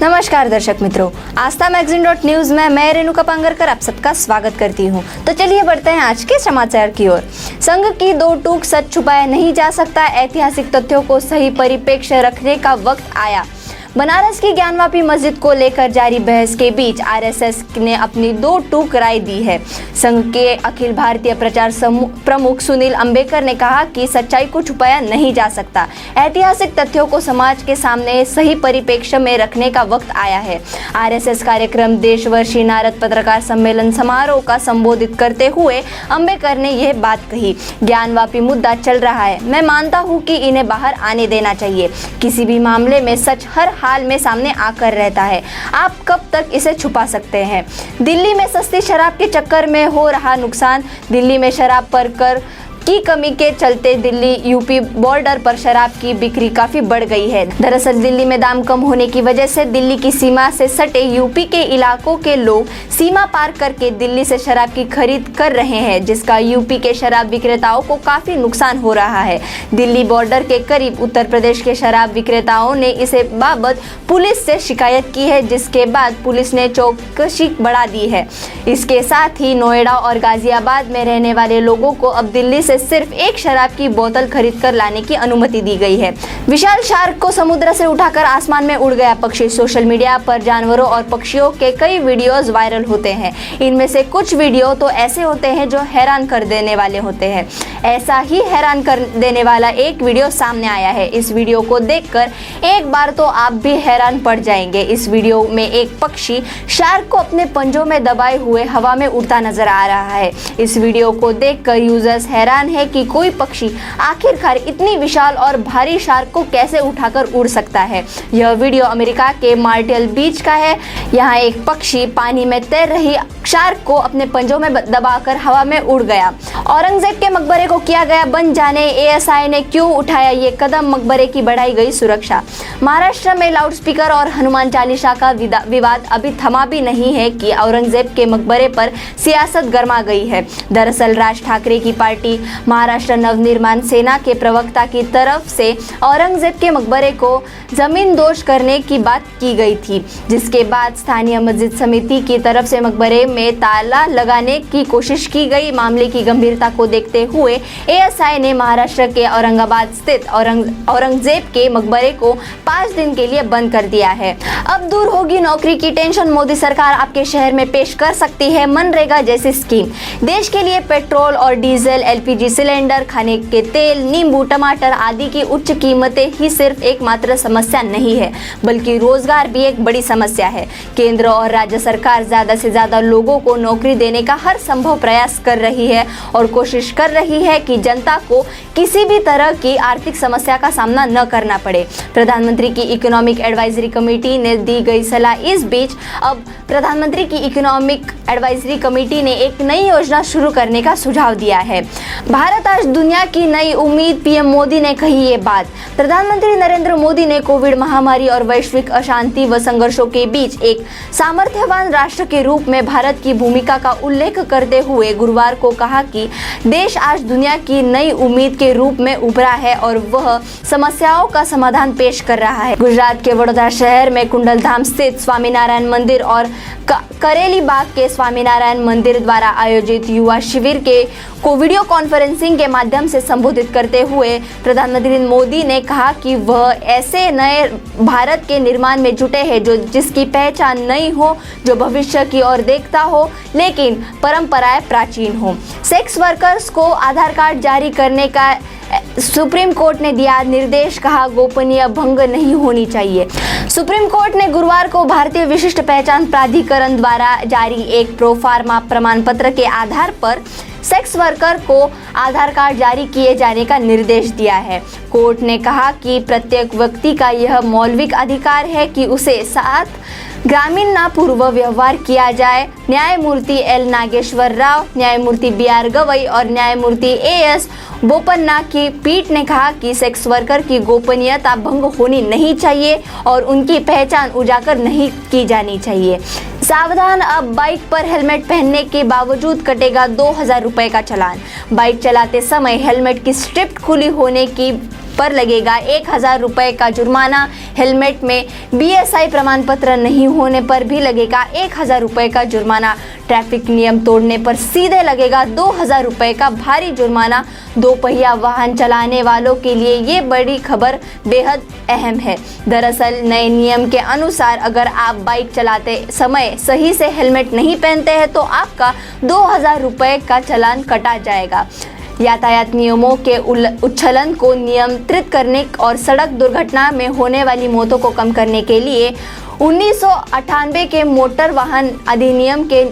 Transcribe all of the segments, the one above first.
नमस्कार दर्शक मित्रों, आस्था मैगजीन.न्यूज में मैं रेणुका पांगरकर आप सबका स्वागत करती हूं। तो चलिए बढ़ते हैं आज के समाचार की ओर। संघ की दो टूक सच छुपाया नहीं जा सकता, ऐतिहासिक तथ्यों को सही परिप्रेक्ष्य रखने का वक्त आया। बनारस की ज्ञानवापी मस्जिद को लेकर जारी बहस के बीच आरएसएस ने अपनी दो टूक राय दी है। संघ के अखिल भारतीय प्रचार प्रमुख सुनील अंबेकर ने कहा कि सच्चाई को छुपाया नहीं जा सकता, ऐतिहासिक तथ्यों को समाज के सामने सही परिप्रेक्ष्य में रखने का वक्त आया है। आरएसएस कार्यक्रम देशवर्षीय नारद पत्रकार सम्मेलन समारोह का संबोधित करते हुए अंबेकर ने यह बात कही। ज्ञानवापी मुद्दा चल रहा है, मैं मानता हूँ कि इन्हें बाहर आने देना चाहिए। किसी भी मामले में सच हर हाल में सामने आकर रहता है, आप कब तक इसे छुपा सकते हैं। दिल्ली में सस्ती शराब के चक्कर में हो रहा नुकसान। दिल्ली में शराब पर कर की कमी के चलते दिल्ली यूपी बॉर्डर पर शराब की बिक्री काफी बढ़ गई है। दरअसल दिल्ली में दाम कम होने की वजह से दिल्ली की सीमा से सटे यूपी के इलाकों के लोग सीमा पार करके दिल्ली से शराब की खरीद कर रहे हैं, जिसका यूपी के शराब विक्रेताओं को काफी नुकसान हो रहा है। दिल्ली बॉर्डर के करीब उत्तर प्रदेश के शराब विक्रेताओं ने इसे बाबत पुलिस से शिकायत की है, जिसके बाद पुलिस ने चौकसी बढ़ा दी है। इसके साथ ही नोएडा और गाजियाबाद में रहने वाले लोगों को अब दिल्ली सिर्फ एक शराब की बोतल खरीद कर लाने की अनुमति दी गई है। विशाल शार्क को समुद्र से उठाकर आसमान में उड़ गया पक्षी। सोशल मीडिया पर जानवरों और पक्षियों के कई वीडियोस वायरल होते हैं। इनमें से कुछ वीडियो तो ऐसे होते हैं जो हैरान कर देने वाले होते हैं। ऐसा ही हैरान कर देने वाला एक वीडियो सामने आया है। इस वीडियो को देखकर एक बार तो आप भी हैरान पड़ जाएंगे। इस वीडियो में एक पक्षी शार्क को अपने पंजों में दबाए हुए हवा में उड़ता नजर आ रहा है। इस वीडियो को देखकर यूजर्स हैरान है कि कोई पक्षी आखिरकार इतनी विशाल और भारी शार्क को कैसे उठाकर उड़ सकता है। यह वीडियो अमेरिका के मार्टेल बीच का है। यहाँ एक पक्षी पानी में तैर रही शार्क को अपने पंजों में दबाकर हवा में उड़ गया। औरंगजेब के मकबरे को किया गया बंद, जाने एएसआई ने क्यों उठाया ये कदम, मकबरे की बढ़ाई गई सुरक्षा। महाराष्ट्र में लाउडस्पीकर और हनुमान चालीसा का विवाद अभी थमा भी नहीं है कि औरंगजेब के मकबरे पर सियासत गर्मा गई है। दरअसल राज ठाकरे की पार्टी महाराष्ट्र नवनिर्माण सेना के प्रवक्ता की तरफ से औरंगजेब के मकबरे को जमीन दोष करने की बात की गई थी, जिसके बाद स्थानीय मस्जिद समिति की तरफ से मकबरे में ताला लगाने की कोशिश की गई। मामले की गंभीरता को देखते हुए एएसआई ने महाराष्ट्र के औरंगाबाद स्थित औरंगजेब के मकबरे को 5 दिन के लिए बंद कर दिया है। अब दूर होगी नौकरी की टेंशन, मोदी सरकार आपके शहर में पेश कर सकती है मनरेगा जैसी स्कीम। देश के लिए पेट्रोल और डीजल, एलपीजी सिलेंडर, खाने के तेल, नींबू, टमाटर आदि की उच्च कीमतें ही सिर्फ एकमात्र समस्या नहीं है, बल्कि रोजगार भी एक बड़ी समस्या है। केंद्र और राज्य सरकार ज्यादा से ज्यादा लोगों को नौकरी देने का हर संभव प्रयास कर रही है और कोशिश कर रही है कि जनता को किसी भी तरह की आर्थिक समस्या का सामना न करना पड़े। प्रधानमंत्री की इकोनॉमिक एडवाइजरी कमेटी ने दी गई सलाह। इस बीच अब प्रधानमंत्री की इकोनॉमिक एडवाइजरी कमेटी ने एक नई योजना शुरू करने का सुझाव दिया है। भारत आज दुनिया की नई उम्मीद, पीएम मोदी ने कही ये बात। प्रधानमंत्री नरेंद्र मोदी ने कोविड महामारी और वैश्विक अशांति व संघर्षों के बीच एक सामर्थ्यवान राष्ट्र के रूप में भारत की भूमिका का उल्लेख करते हुए गुरुवार को कहा कि देश आज दुनिया की नई उम्मीद के रूप में उभरा है और वह समस्याओं का समाधान पेश कर रहा है। गुजरात के वडोदरा शहर में कुंडलधाम स्थित स्वामीनारायण मंदिर और करेली बाग के स्वामीनारायण मंदिर द्वारा आयोजित युवा शिविर को वीडियो कॉन्फ्रेंसिंग के माध्यम से संबोधित करते हुए प्रधानमंत्री मोदी ने कहा कि वह ऐसे नए भारत के निर्माण में जुटे हैं जिसकी पहचान नई हो, जो भविष्य की ओर देखता हो, लेकिन परंपराएं प्राचीन हो। सेक्स वर्कर्स को आधार कार्ड जारी करने का सुप्रीम कोर्ट ने दिया निर्देश, कहा गोपनीय भंग नहीं होनी चाहिए। सुप्रीम कोर्ट ने गुरुवार को भारतीय विशिष्ट पहचान प्राधिकरण द्वारा जारी एक प्रोफार्मा प्रमाण पत्र के आधार पर सेक्स वर्कर को आधार कार्ड जारी किए जाने का निर्देश दिया है। कोर्ट ने कहा कि प्रत्येक व्यक्ति का यह मौलिक अधिकार है कि उसे साथ ग्रामीण पूर्व व्यवहार किया जाए। न्यायमूर्ति एल नागेश्वर राव, न्यायमूर्ति BR गवई और न्यायमूर्ति AS बोपन्ना की पीठ ने कहा कि सेक्स वर्कर की गोपनीयता भंग होनी नहीं चाहिए और उनकी पहचान उजागर नहीं की जानी चाहिए। सावधान, अब बाइक पर हेलमेट पहनने के बावजूद कटेगा 2000 रुपए का चालान। बाइक चलाते समय हेलमेट की स्ट्रिप खुली होने की पर लगेगा 1000 रुपए का जुर्माना। हेलमेट में BSI प्रमाण पत्र नहीं होने पर भी लगेगा 1000 रुपए का जुर्माना। ट्रैफिक नियम तोड़ने पर सीधे लगेगा 2000 रुपए का भारी जुर्माना। दोपहिया वाहन चलाने वालों के लिए ये बड़ी खबर बेहद अहम है। दरअसल नए नियम के अनुसार अगर आप बाइक चलाते समय सही से हेलमेट नहीं पहनते हैं तो आपका 2000 रुपए का चालान कटा जाएगा। यातायात नियमों के उल्लंघन को नियंत्रित करने और सड़क दुर्घटना में होने वाली मौतों को कम करने के लिए 1998 के मोटर वाहन अधिनियम के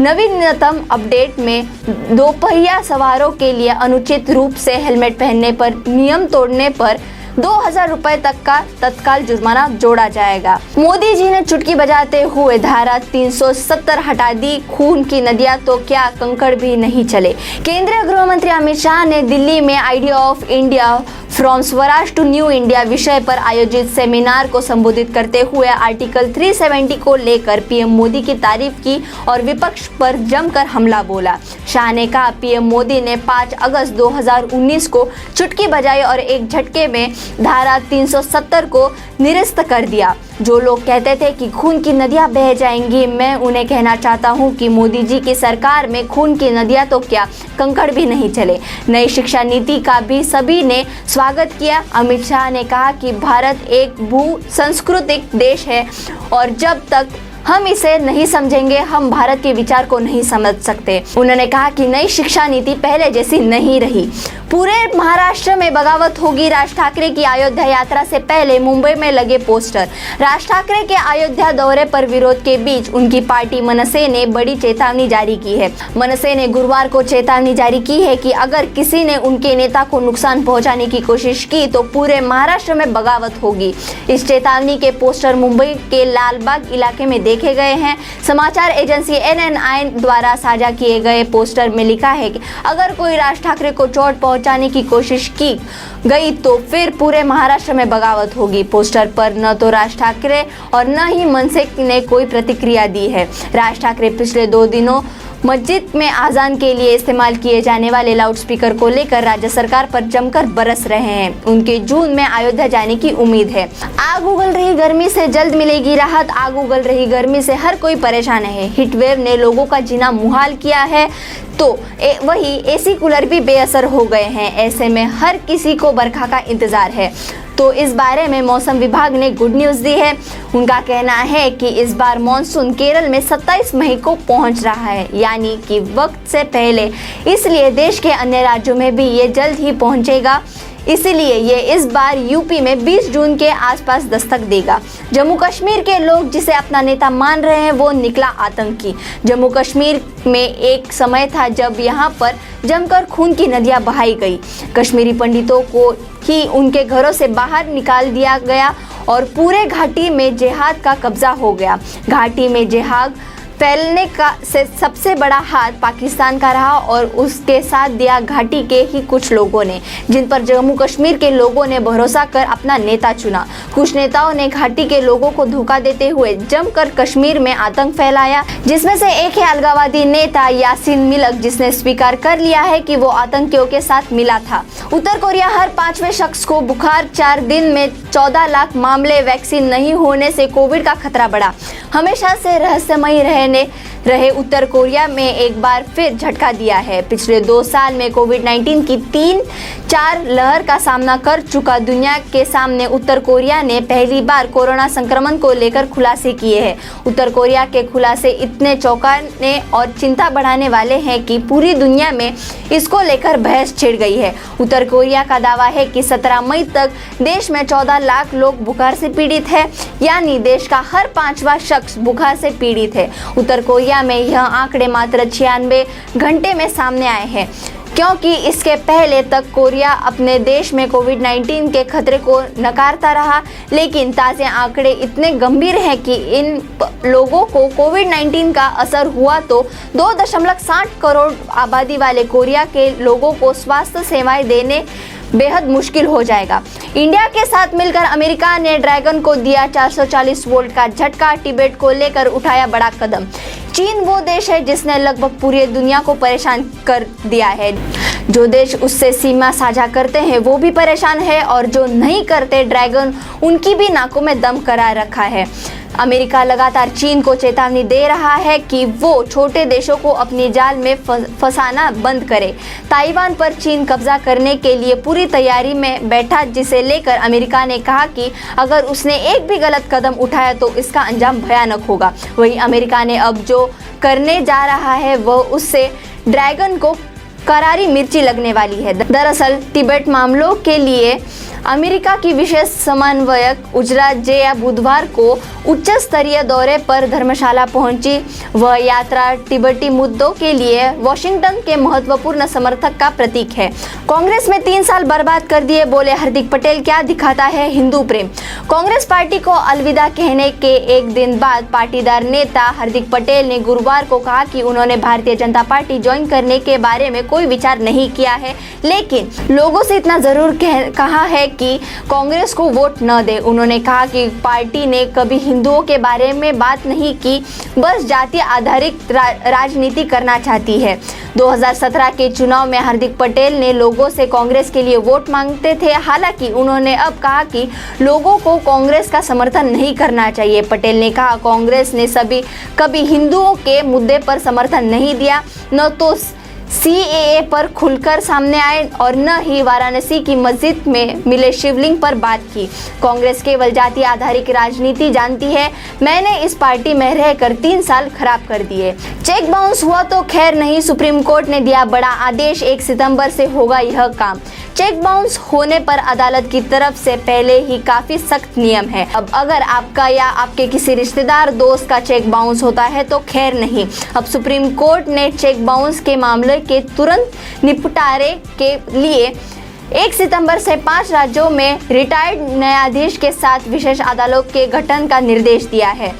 नवीनतम अपडेट में दोपहिया सवारों के लिए अनुचित रूप से हेलमेट पहनने पर नियम तोड़ने पर 2000 रुपए तक का तत्काल जुर्माना जोड़ा जाएगा। मोदी जी ने चुटकी बजाते हुए धारा 370 हटा दी। खून की नदियां तो क्या कंकड़ भी नहीं चले। केंद्रीय गृह मंत्री अमित शाह ने दिल्ली में idea of India from Swaraj to new India विषय पर आयोजित सेमिनार को संबोधित करते हुए आर्टिकल 370 को लेकर पीएम मोदी की तारीफ की और विपक्ष पर जमकर हमला बोला। शाह ने कहा पीएम मोदी ने 5 अगस्त 2019 को चुटकी बजाई और एक झटके में धारा 370 को निरस्त कर दिया। जो लोग कहते थे कि खून की नदियां बह जाएंगी, मैं उन्हें कहना चाहता हूं कि मोदी जी की सरकार में खून की नदियां तो क्या कंकड़ भी नहीं चले। नई शिक्षा नीति का भी सभी ने स्वागत किया। अमित शाह ने कहा कि भारत एक भू सांस्कृतिक देश है और जब तक हम इसे नहीं समझेंगे हम भारत के विचार को नहीं समझ सकते। उन्होंने कहा कि नई शिक्षा नीति पहले जैसी नहीं रही। पूरे महाराष्ट्र में बगावत होगी। राज ठाकरे की अयोध्या यात्रा से पहले मुंबई में लगे पोस्टर। राज ठाकरे के अयोध्या दौरे पर विरोध के बीच उनकी पार्टी मनसे ने बड़ी चेतावनी जारी की है। मनसे ने गुरुवार को चेतावनी जारी की है कि अगर किसी ने उनके नेता को नुकसान पहुंचाने की कोशिश की तो पूरे महाराष्ट्र में बगावत होगी। इस चेतावनी के पोस्टर मुंबई के लालबाग इलाके में देखे गए हैं। समाचार एजेंसी NNI द्वारा साझा किए गए पोस्टर में लिखा है कि अगर कोई राज ठाकरे को चोट पहुंचाने की कोशिश की गई तो फिर पूरे महाराष्ट्र में बगावत होगी। पोस्टर पर न तो राज ठाकरे और न ही मनसे ने कोई प्रतिक्रिया दी है। राज ठाकरे पिछले 2 दिनों मस्जिद में आजान के लिए इस्तेमाल किए जाने वाले लाउडस्पीकर को लेकर राज्य सरकार पर जमकर बरस रहे हैं। उनके जून में अयोध्या जाने की उम्मीद है। आग उगल रही गर्मी से जल्द मिलेगी राहत। आग उगल रही गर्मी से हर कोई परेशान है। हीटवेव ने लोगों का जीना मुहाल किया है तो वही एसी कूलर भी बेअसर हो गए हैं। ऐसे में हर किसी को बरखा का इंतजार है। तो इस बारे में मौसम विभाग ने गुड न्यूज़ दी है। उनका कहना है कि इस बार मॉनसून केरल में 27 मई को पहुंच रहा है, यानी कि वक्त से पहले। इसलिए देश के अन्य राज्यों में भी ये जल्द ही पहुंचेगा। इसलिए ये इस बार यूपी में 20 जून के आसपास दस्तक देगा। जम्मू कश्मीर के लोग जिसे अपना नेता मान रहे हैं वो निकला आतंकी। जम्मू कश्मीर में एक समय था जब यहाँ पर जमकर खून की नदियाँ बहाई गई। कश्मीरी पंडितों को ही उनके घरों से बाहर निकाल दिया गया और पूरे घाटी में जिहाद का कब्जा हो गया। घाटी में जिहाद फैलने का से सबसे बड़ा हाथ पाकिस्तान का रहा और उसके साथ दिया घाटी के ही कुछ लोगों ने, जिन पर जम्मू कश्मीर के लोगों ने भरोसा कर अपना नेता चुना। कुछ नेताओं ने घाटी के लोगों को धोखा देते हुए जमकर कश्मीर में आतंक फैलाया, जिसमें से एक है अलगाववादी नेता यासीन मिलक, जिसने स्वीकार कर लिया है कि वो आतंकियों के साथ मिला था। उत्तर कोरिया हर 5वें शख्स को बुखार, 4 दिन में 14 लाख मामले। वैक्सीन नहीं होने से कोविड का खतरा बढ़ा। हमेशा से रहस्यमयी रहे उत्तर कोरिया में एक बार फिर झटका दिया है। पिछले 2 साल में कोविड-19 की 3-4 लहर का सामना कर चुका दुनिया के सामने उत्तर कोरिया ने पहली बार कोरोना संक्रमण को लेकर खुलासे किए हैं। उत्तर कोरिया के खुलासे इतने चौंकाने और चिंता बढ़ाने वाले हैं कि पूरी दुनिया में इसको लेकर बहस छिड़ गई है। उत्तर कोरिया का दावा है कि 17 मई तक देश में 14 लाख लोग बुखार से पीड़ित है, यानी देश का हर 5वां शख्स बुखार से पीड़ित है। उत्तर कोरिया में यह आंकड़े मात्र 96 घंटे में सामने आए हैं, क्योंकि इसके पहले तक कोरिया अपने देश में कोविड-19 के खतरे को नकारता रहा। लेकिन ताज़े आंकड़े इतने गंभीर हैं कि इन लोगों को कोविड-19 का असर हुआ तो 2.60 करोड़ आबादी वाले कोरिया के लोगों को स्वास्थ्य सेवाएं देने बेहद मुश्किल हो जाएगा। इंडिया के साथ मिलकर अमेरिका ने ड्रैगन को दिया 440 वोल्ट का झटका। तिब्बत को लेकर उठाया बड़ा कदम। चीन वो देश है जिसने लगभग पूरी दुनिया को परेशान कर दिया है। जो देश उससे सीमा साझा करते हैं वो भी परेशान है और जो नहीं करते ड्रैगन उनकी भी नाकों में दम करा रखा है। अमेरिका लगातार चीन को चेतावनी दे रहा है कि वो छोटे देशों को अपनी जाल में फंसाना बंद करे। ताइवान पर चीन कब्जा करने के लिए पूरी तैयारी में बैठा, जिसे लेकर अमेरिका ने कहा कि अगर उसने एक भी गलत कदम उठाया तो इसका अंजाम भयानक होगा। वहीं अमेरिका ने अब जो करने जा रहा है वह उससे ड्रैगन को करारी मिर्ची लगने वाली है। दरअसल तिब्बत मामलों के लिए अमेरिका की विशेष समन्वयक उजरा जेया बुधवार को उच्च स्तरीय दौरे पर धर्मशाला पहुंची। वह यात्रा तिब्बती मुद्दों के लिए वॉशिंगटन के महत्वपूर्ण समर्थक का प्रतीक है। कांग्रेस में 3 साल बर्बाद कर दिए, बोले हार्दिक पटेल, क्या दिखाता है हिंदू प्रेम। कांग्रेस पार्टी को अलविदा कहने के एक दिन बाद पाटीदार नेता हार्दिक पटेल ने गुरुवार को कहा कि उन्होंने भारतीय जनता पार्टी ज्वाइन करने के बारे में कोई विचार नहीं किया है, लेकिन लोगों से इतना जरूर कहा है कि कांग्रेस को वोट न दे। उन्होंने कहा कि पार्टी ने कभी हिंदुओं के बारे में बात नहीं की, बस जाति आधारित राजनीति करना चाहती है। 2017 के चुनाव में हार्दिक पटेल ने लोगों से कांग्रेस के लिए वोट मांगते थे। हालांकि उन्होंने अब कहा कि लोगों को कांग्रेस का समर्थन नहीं करना चाहिए। पटेल ने कहा, कांग्रेस ने कभी हिंदुओं के मुद्दे पर समर्थन नहीं दिया, न तो CAA पर खुलकर सामने आए और न ही वाराणसी की मस्जिद में मिले शिवलिंग पर बात की। कांग्रेस केवल जाति आधारित राजनीति जानती है। मैंने इस पार्टी में रहकर 3 साल खराब कर दिए। चेक बाउंस हुआ तो खैर नहीं, सुप्रीम कोर्ट ने दिया बड़ा आदेश, 1 सितंबर से होगा यह काम। चेक बाउंस होने पर अदालत की तरफ से पहले ही काफी सख्त नियम है। अब अगर आपका या आपके किसी रिश्तेदार दोस्त का चेक बाउंस होता है तो खैर नहीं। अब सुप्रीम कोर्ट ने चेक बाउंस के मामले के तुरंत निपटारे के लिए 1 सितंबर से 5 राज्यों में रिटायर्ड न्यायाधीश के साथ विशेष अदालत के गठन का निर्देश दिया है।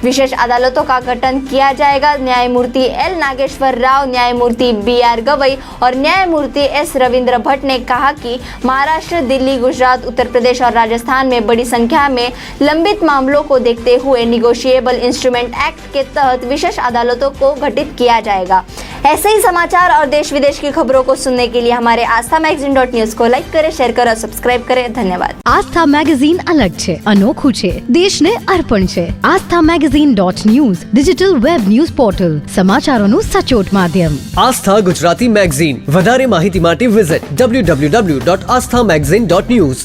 विशेष अदालतों का गठन किया जाएगा। न्यायमूर्ति L नागेश्वर राव, न्यायमूर्ति BR गवई और न्यायमूर्ति S रविंद्र भट्ट ने कहा कि महाराष्ट्र, दिल्ली, गुजरात, उत्तर प्रदेश और राजस्थान में बड़ी संख्या में लंबित मामलों को देखते हुए निगोशिएबल इंस्ट्रूमेंट एक्ट के तहत विशेष अदालतों को गठित किया जाएगा। ऐसे ही समाचार और देश विदेश की खबरों को सुनने के लिए हमारे आस्था मैगजीन.न्यूज को लाइक करें, शेयर करें और सब्सक्राइब करें। धन्यवाद। आस्था मैगजीन अलग છે, અનોખું છે, દેશને અર્પણ છે। આસ્થા मैगजीन.न्यूज ડિજિટલ વેબ ન્યૂઝ પોર્ટલ, સમાચારોનું સચોટ માધ્યમ। આસ્થા ગુજરાતી મેગઝીન, વધારે માહિતી માટે વિઝિટ www.asthamagazine.news।